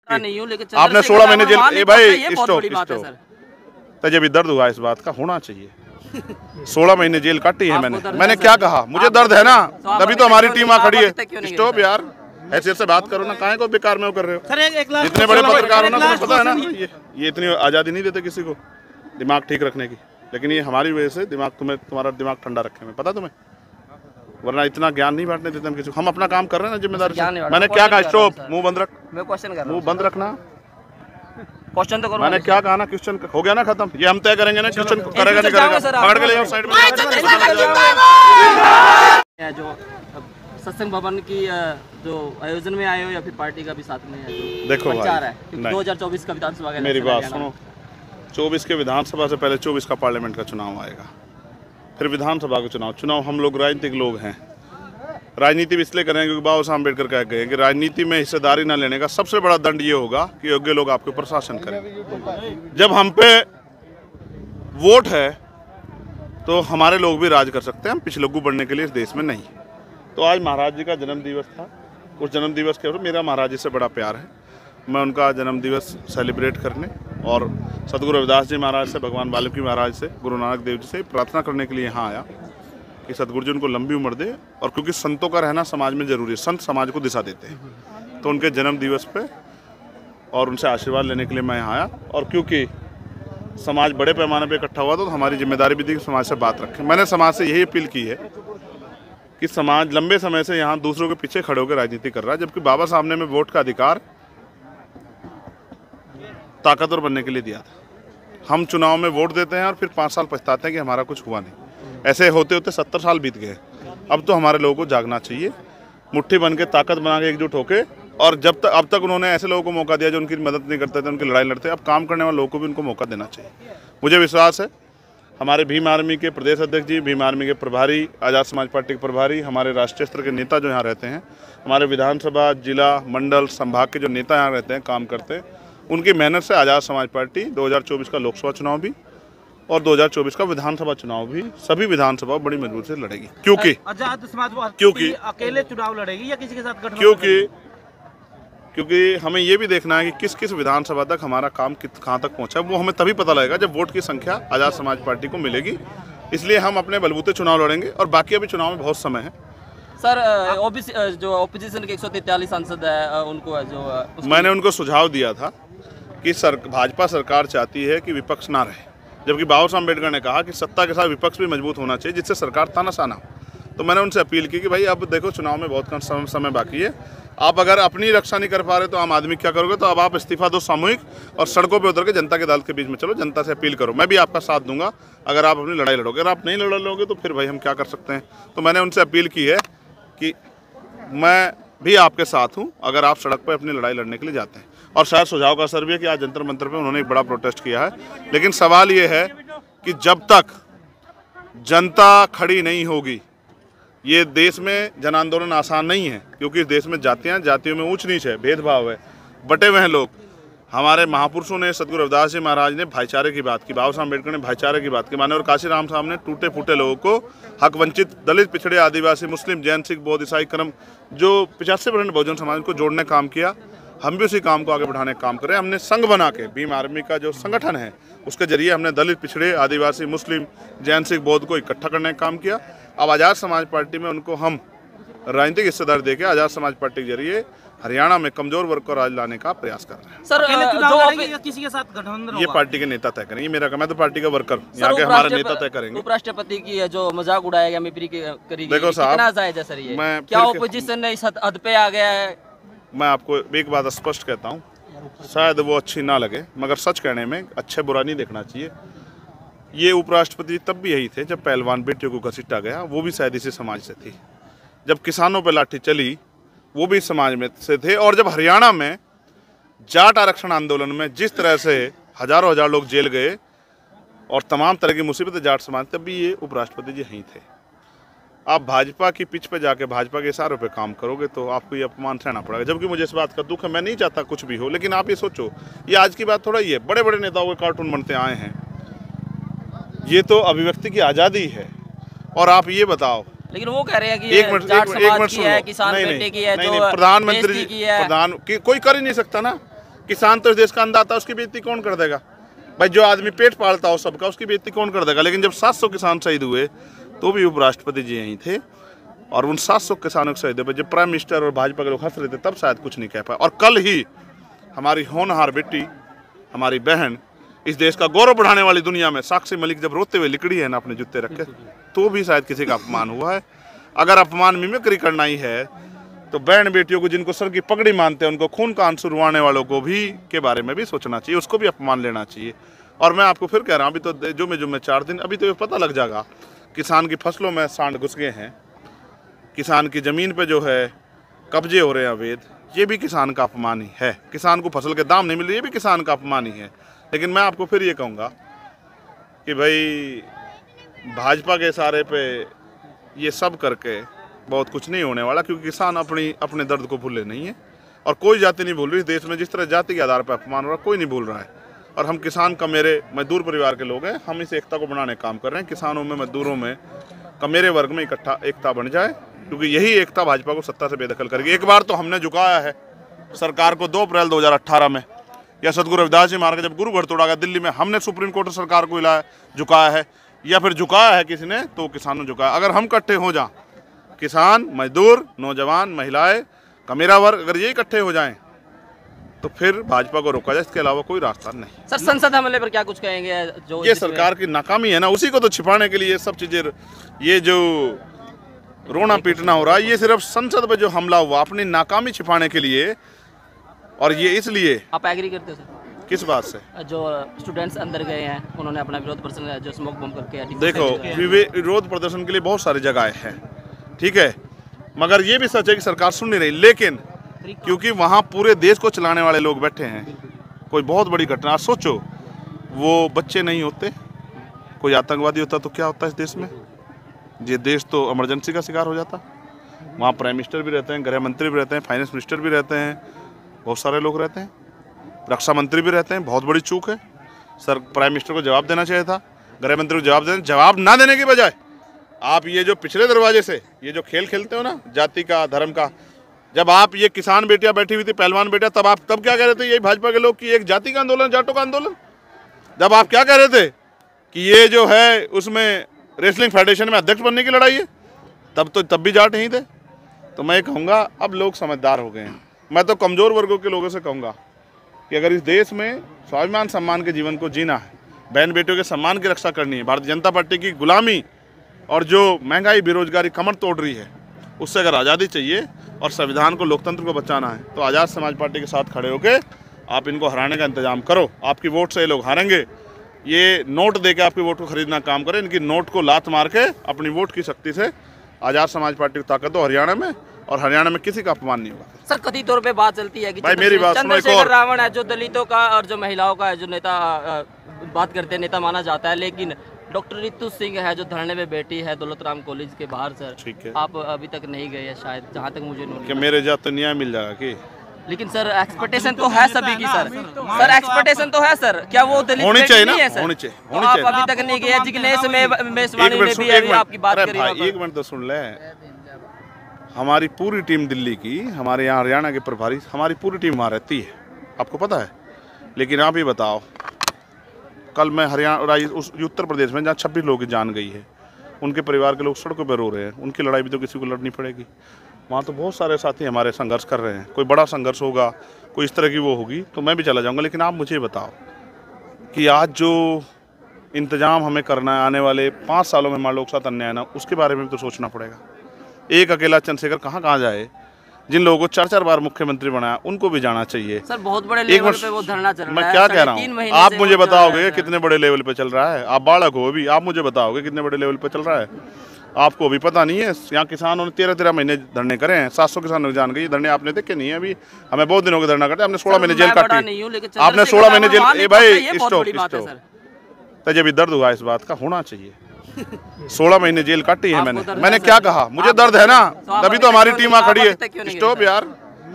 नहीं हूं, लेकिन आपने 16 महीने जेल, भाई स्टॉप, तजे भी दर्द हुआ इस बात का, होना चाहिए। 16 महीने जेल काटी है मैंने क्या कहा, मुझे दर्द है ना, तभी तो हमारी टीम वहाँ खड़ी है। स्टॉप यार, ऐसे से बात करो ना, काहे को बेकार में वो कर रहे हो। जितने बड़े पत्रकार हो ना, तुम्हें पता है ना, ये इतनी आज़ादी नहीं देते किसी को दिमाग ठीक रखने की, लेकिन ये हमारी वजह से दिमाग, तुम्हारा दिमाग ठंडा रखे में, पता तुम्हें, वरना इतना ज्ञान नहीं बांटने देते हम किसी को। हम अपना काम कर रहे हैं ना जिम्मेदारी से। मैंने क्या कहा, स्टॉप, मुंह बंद रख, मुंह बंद रखना। क्वेश्चन तो करो, मैंने क्या कहा ना, क्वेश्चन हो गया ना खत्म, ये हम तय करेंगे ना, क्वेश्चन करेगा नहीं करेगा, पकड़ के ले जाओ साइड में। जो सत्संग भवन की जो आयोजन में आए हो या फिर पार्टी का भी साथ में है, देखो प्रचार है 2024 का विधानसभा का, मेरी बात सुनो, 24 के विधानसभा से पहले 24 का पार्लियामेंट का चुनाव आएगा, फिर विधानसभा का चुनाव। हम लोग राजनीतिक लोग हैं, राजनीति भी इसलिए करेंगे क्योंकि बाबा साहब अम्बेडकर कह गए कि राजनीति में हिस्सेदारी न लेने का सबसे बड़ा दंड ये होगा कि योग्य लोग आपके ऊपर शासन करें। जब हम पे वोट है तो हमारे लोग भी राज कर सकते हैं, हम पिछलग्गू बढ़ने के लिए इस देश में नहीं। तो आज महाराज जी का जन्म दिवस था, उस जन्म दिवस के ऊपर मेरा महाराज जी से बड़ा प्यार है, मैं उनका जन्म दिवस सेलिब्रेट करने और सतगुरु रविदास जी महाराज से, भगवान वाल्मीकि महाराज से, गुरु नानक देव जी से प्रार्थना करने के लिए यहाँ आया कि सतगुरु जी उनको लंबी उम्र दे, और क्योंकि संतों का रहना समाज में जरूरी है, संत समाज को दिशा देते हैं, तो उनके जन्म दिवस पे और उनसे आशीर्वाद लेने के लिए मैं यहाँ आया। और क्योंकि समाज बड़े पैमाने पे इकट्ठा हुआ तो हमारी जिम्मेदारी भी थी कि समाज से बात रखें। मैंने समाज से यही अपील की है कि समाज लंबे समय से यहाँ दूसरों के पीछे खड़े होकर राजनीति कर रहा है, जबकि बाबा साहब ने वोट का अधिकार ताकतवर बनने के लिए दिया था। हम चुनाव में वोट देते हैं और फिर 5 साल पछताते हैं कि हमारा कुछ हुआ नहीं। ऐसे होते होते 70 साल बीत गए। अब तो हमारे लोगों को जागना चाहिए, मुट्ठी बन के, ताकत बना के, एकजुट होके। और अब तक उन्होंने ऐसे लोगों को मौका दिया जो उनकी मदद नहीं करते थे, उनकी लड़ाई लड़ते, अब काम करने वाले लोगों को भी उनको मौका देना चाहिए। मुझे विश्वास है हमारे भीम आर्मी के प्रदेश अध्यक्ष जी, भीम आर्मी के प्रभारी, आज़ाद समाज पार्टी के प्रभारी, हमारे राष्ट्रीय स्तर के नेता जो यहाँ रहते हैं, हमारे विधानसभा, जिला, मंडल, संभाग के जो नेता यहाँ रहते हैं, काम करते हैं, उनकी मेहनत से आज़ाद समाज पार्टी 2024 का लोकसभा चुनाव भी और 2024 का विधानसभा चुनाव भी, सभी विधानसभा बड़ी मजबूती से लड़ेगी। क्योंकि आज़ाद समाज क्योंकि अकेले चुनाव लड़ेगी या किसी के साथ गठबंधन? क्योंकि हमें ये भी देखना है कि किस किस विधानसभा तक हमारा काम कहाँ तक पहुँचा, वो हमें तभी पता लगेगा जब वोट की संख्या आज़ाद समाज पार्टी को मिलेगी। इसलिए हम अपने बलबूते चुनाव लड़ेंगे और बाकी अभी चुनाव में बहुत समय है। सर, ओबीसी जो ऑपोजिशन के 143 सांसद है, उनको जो मैंने उनको सुझाव दिया था कि भाजपा सरकार चाहती है कि विपक्ष ना रहे, जबकि बाबा साहब अम्बेडकर ने कहा कि सत्ता के साथ विपक्ष भी मजबूत होना चाहिए जिससे सरकार तानाशाह ना हो। तो मैंने उनसे अपील की कि भाई अब देखो चुनाव में बहुत कम समय बाकी है, आप अगर अपनी रक्षा नहीं कर पा रहे तो आम आदमी क्या करोगे, तो अब आप इस्तीफा दो सामूहिक और सड़कों पे उतर के जनता के अदालत के बीच में चलो, जनता से अपील करो, मैं भी आपका साथ दूंगा अगर आप अपनी लड़ाई लड़ोगे। अगर आप नहीं लड़ लोगे तो फिर भाई हम क्या कर सकते हैं। तो मैंने उनसे अपील की है कि मैं भी आपके साथ हूँ अगर आप सड़क पर अपनी लड़ाई लड़ने के लिए जाते हैं। और शायद सुझाव का असर भी है कि आज जंतर मंतर पे उन्होंने एक बड़ा प्रोटेस्ट किया है, लेकिन सवाल ये है कि जब तक जनता खड़ी नहीं होगी, ये देश में जन आंदोलन आसान नहीं है, क्योंकि इस देश में जातियों में ऊंच नीच है, भेदभाव है, बटे हुए हैं लोग। हमारे महापुरुषों ने, सतगुरु रविदास जी महाराज ने भाईचारे की बात की, बाबा साहब अम्बेडकर ने भाईचारे की बात की, माननीय काशी राम साहब ने टूटे फूटे लोगों को, हक वंचित, दलित, पिछड़े, आदिवासी, मुस्लिम, जैन, सिख, बौद्ध, ईसाई, कर्म, जो 85% बहुजन समाज को जोड़ने का काम किया। हम भी उसी काम को आगे बढ़ाने का काम करें। हमने संघ बना के, भीम आर्मी का जो संगठन है उसके जरिए हमने दलित, पिछड़े, आदिवासी, मुस्लिम, जैन, सिख, बौद्ध को इकट्ठा करने का काम किया। अब आज़ाद समाज पार्टी में उनको हम राजनीतिक हिस्सेदार देके आज़ाद समाज पार्टी के जरिए हरियाणा में कमजोर वर्ग को राज लाने का प्रयास कर रहे हैं। सर, जो किसी के साथ गठबंधन, ये पार्टी के नेता तय करेंगे, मेरा मैं तो पार्टी का वर्कर, यहाँ के हमारे नेता तय करेंगे। उपराष्ट्रपति की जो मजाक उड़ाया गया, मिपरी करेगी, देखो साहब, कितना जायज है सर ये? क्या ओपोजिशन ने इस हद पे आ गया है? मैं आपको एक बात स्पष्ट कहता हूँ, शायद वो अच्छी ना लगे, मगर सच कहने में अच्छे बुरा नहीं देखना चाहिए। ये उपराष्ट्रपति तब भी यही थे जब पहलवान बेटियों को घसीटा गया, वो भी शायद इसी समाज से थी। जब किसानों पर लाठी चली, वो भी समाज में से थे। और जब हरियाणा में जाट आरक्षण आंदोलन में जिस तरह से हजारों हजार लोग जेल गए और तमाम तरह की मुसीबतें जाट समाज, तब भी ये उपराष्ट्रपति जी यहीं थे। आप भाजपा की पिच पे जाके भाजपा के इशारों पे काम करोगे तो आपको ये अपमान सहना पड़ेगा, जबकि मुझे इस बात का दुख है। मैं नहीं चाहता कुछ भी हो, लेकिन आप ये सोचो, ये आज की बात थोड़ा ही है, बड़े बड़े नेताओं के कार्टून बनते आए हैं, ये तो अभिव्यक्ति की आज़ादी है। और आप ये बताओ, लेकिन वो कह रहे हैं कि एक मिनट सुनो, किसान बेटे की है, नहीं, प्रधानमंत्री की, कोई कर ही नहीं सकता ना। किसान तो इस देश का अन्नदाता है, उसकी बेइज्जती कौन कर देगा भाई? जो आदमी पेट पालता हो सबका, उसकी बेइज्जती कौन कर देगा? लेकिन जब 700 किसान शहीद हुए तो भी उपराष्ट्रपति जी यहीं थे, और उन 700 किसानों के शहीद हुए जब प्राइम मिनिस्टर और भाजपा के लोग हंस रहे थे तब शायद कुछ नहीं कह पाए। और कल ही हमारी होनहार बेटी, हमारी बहन, इस देश का गौरव बढ़ाने वाली दुनिया में साक्षी मलिक जब रोते हुए लिकड़ी है ना अपने जूते रख के, तो भी शायद किसी का अपमान हुआ है। अगर अपमान मिमिक्री करना ही है तो बहन बेटियों को, जिनको सर की पगड़ी मानते हैं, उनको खून का आंसू रुआने वालों को भी के बारे में भी सोचना चाहिए, उसको भी अपमान लेना चाहिए। और मैं आपको फिर कह रहा हूँ, अभी तो जुम्मे 4 दिन, अभी तो ये पता लग जाएगा किसान की फसलों में सांड घुस गए हैं, किसान की ज़मीन पे जो है कब्जे हो रहे हैं अवैध, ये भी किसान का अपमान ही है। किसान को फसल के दाम नहीं मिल रहे, ये भी किसान का अपमान ही है। लेकिन मैं आपको फिर ये कहूँगा कि भाई भाजपा के इशारे पे ये सब करके बहुत कुछ नहीं होने वाला, क्योंकि किसान अपने दर्द को भूले नहीं है, और कोई जाति नहीं भूल रही इस देश में। जिस तरह जाति के आधार पर अपमान हो रहा है, कोई नहीं भूल रहा है। और हम किसान का मेरे मजदूर परिवार के लोग हैं, हम इस एकता को बनाने का काम कर रहे हैं। किसानों में, मजदूरों में, कमेरे वर्ग में इकट्ठा एकता बन जाए, क्योंकि यही एकता भाजपा को सत्ता से बेदखल करेगी। एक बार तो हमने झुकाया है सरकार को 2 अप्रैल 2018 में, या सदगुरु रविदास जी मार्ग जब गुरु घर तोड़ा गया दिल्ली में, हमने सुप्रीम कोर्ट सरकार को हिलाया, झुकाया है, या फिर झुकाया है किसी ने, तो किसानों ने झुकाया। अगर हम इकट्ठे हो जाएं, किसान, मजदूर, नौजवान, महिलाएं, कमेरा वर्ग, अगर ये इकट्ठे हो जाएं तो फिर भाजपा को रोका जाए, इसके अलावा कोई रास्ता नहीं। सर संसद हमले पर क्या कुछ कहेंगे? जो ये सरकार की नाकामी है ना, उसी को तो छिपाने के लिए ये सब चीजें, ये जो रोना पीटना हो रहा है, ये सिर्फ संसद पे जो हमला हुआ अपनी नाकामी छिपाने के लिए। और ये इसलिए, आप एग्री करते हो सर किस बात से? जो स्टूडेंट्स अंदर गए हैं, उन्होंने अपना विरोध प्रदर्शन जो स्मोक बम करके, देखो विरोध प्रदर्शन के लिए बहुत सारी जगह हैं, ठीक है, मगर ये भी सच है कि सरकार सुन नहीं रही। लेकिन क्योंकि वहाँ पूरे देश को चलाने वाले लोग बैठे हैं, कोई बहुत बड़ी घटना, आप सोचो वो बच्चे नहीं होते, कोई आतंकवादी होता तो क्या होता इस देश में? ये देश तो इमरजेंसी का शिकार हो जाता। वहाँ प्राइम मिनिस्टर भी रहते हैं, गृह मंत्री भी रहते हैं, फाइनेंस मिनिस्टर भी रहते हैं, बहुत सारे लोग रहते हैं, रक्षा मंत्री भी रहते हैं। बहुत बड़ी चूक है सर, प्राइम मिनिस्टर को जवाब देना चाहिए था, गृह मंत्री को जवाब ना देने की बजाय आप ये जो पिछले दरवाजे से ये जो खेल खेलते हो ना, जाति का, धर्म का, जब आप ये किसान बेटियां बैठी हुई थी, पहलवान बेटा, तब क्या कह रहे थे यही भाजपा के लोग कि एक जाति का आंदोलन, जाटों का आंदोलन? जब आप क्या कह रहे थे कि ये जो है उसमें रेसलिंग फेडरेशन में अध्यक्ष बनने की लड़ाई है, तब भी जाट नहीं थे। तो मैं कहूँगा अब लोग समझदार हो गए हैं। मैं तो कमज़ोर वर्गों के लोगों से कहूँगा कि अगर इस देश में स्वाभिमान सम्मान के जीवन को जीना है, बहन बेटियों के सम्मान की रक्षा करनी है, भारतीय जनता पार्टी की गुलामी और जो महंगाई, बेरोजगारी कमर तोड़ रही है, उससे अगर आज़ादी चाहिए और संविधान को, लोकतंत्र को बचाना है, तो आज़ाद समाज पार्टी के साथ खड़े होकर आप इनको हराने का इंतजाम करो। आपकी वोट से ये लोग हारेंगे। ये नोट देके आपकी वोट को खरीदना काम करें, इनकी नोट को लात मार के अपनी वोट की शक्ति से आज़ाद समाज पार्टी को ताकत दो हरियाणा में, और हरियाणा में किसी का अपमान नहीं होगा। सर कथित तौर पे बात चलती है कि भाई मेरी बात सुनो, एक और रावण है जो दलितों का और जो महिलाओं का जो नेता बात करते हैं, नेता माना जाता है, लेकिन डॉक्टर रितु सिंह है जो धरने में बैठी है दौलत राम कॉलेज के बाहर। सर ठीक है, आप अभी तक नहीं गए हैं शायद, जहाँ तक मुझे नॉलेज। क्या मेरे जात तो न्याय मिल जाएगा कि? लेकिन सर एक्सपेक्टेशन तो है सभी की सर, एक्सपेक्टेशन तो है सर, क्या वो दलित होनी चाहिए ना? नहीं है सर? होनी चाहिए, तो आप अभी तक नहीं गए। जिग्नेश मेवानी ने भी अभी आपकी बात करी। एक मिनट तो सुन ले, हमारी पूरी टीम दिल्ली की, हमारे यहाँ हरियाणा के प्रभारी, हमारी पूरी टीम वहाँ रहती है, आपको पता है। लेकिन आप ही बताओ, कल मैं हरियाणा उस उत्तर प्रदेश में जहाँ 26 लोगों की जान गई है, उनके परिवार के लोग सड़कों पर रो रहे हैं, उनकी लड़ाई भी तो किसी को लड़नी पड़ेगी। वहाँ तो बहुत सारे साथी हमारे संघर्ष कर रहे हैं, कोई बड़ा संघर्ष होगा, कोई इस तरह की वो होगी तो मैं भी चला जाऊँगा। लेकिन आप मुझे बताओ कि आज जो इंतजाम हमें करना है आने वाले 5 सालों में हमारे लोग साथ अन्याय ना, उसके बारे में भी तो सोचना पड़ेगा। एक अकेला चंद्रशेखर कहाँ जाए? जिन लोगों को 4-4 बार मुख्यमंत्री बनाया उनको भी जाना चाहिए। सर बहुत बड़े लेवल पे वो धरना चल रहा है। मैं क्या कह रहा हूँ, आप मुझे बताओगे कितने बड़े लेवल पे चल रहा है? आप बालक हो अभी, आप मुझे बताओगे कितने बड़े लेवल पे चल रहा है? आपको अभी पता नहीं है। यहाँ किसानों ने 13-13 महीने धरने करे हैं, 700 किसानों की जान गई। धरने आपने देखे नहीं है? अभी हमें बहुत दिनों के धरना करते, आपने 16 महीने जेल काटी, आपने 16 महीने जेल। भाई स्टॉप, तो जब भी दर्द हुआ इस बात का होना चाहिए। 16 महीने जेल काटी है मैंने क्या कहा? मुझे दर्द है ना, तभी तो हमारी टीम वहाँ खड़ी है। स्टॉप यार,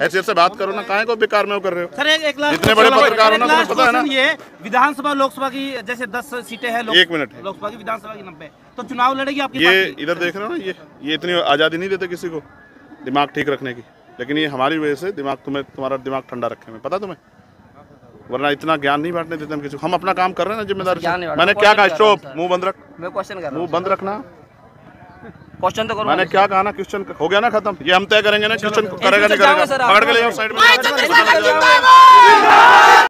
ऐसे से बात करो ना, काहे को बेकार में वो कर रहे हो? सर एक लाख जितने बड़े पत्रकार हो ना, तुम्हें पता है ना, ये विधानसभा लोकसभा की जैसे 10 सीटें हैं, 1 मिनट है, लोकसभा की विधानसभा की 90, तो चुनाव लड़ेगी आपकी ये पार्टी? इधर देख रहे हो ना, ये इतनी आज़ादी नहीं देते किसी को दिमाग ठीक रखने की, लेकिन ये हमारी वजह से दिमाग, तुम्हारा दिमाग ठंडा रखे में, पता तुम्हें? वरना इतना ज्ञान नहीं बांटने देते हम किसी को। हम अपना काम कर रहे हैं ना जिम्मेदारी ज्ञान नहीं से। बांटना, मैंने क्या कहा, क्वेश्चन कर रहा हूं स्टॉप, सर। मुंह बंद रख, मैं क्वेश्चन कर रहा मुंह हूँ, बंद रखना। क्वेश्चन तो करो। मैंने क्या कहा ना, क्वेश्चन हो गया ना खत्म। ये हम तय करेंगे ना, क्वेश्चन करेगा नहीं जाओगे करेगा, सर आप। पकड़ के ले जाओ साइड में। जाओगे।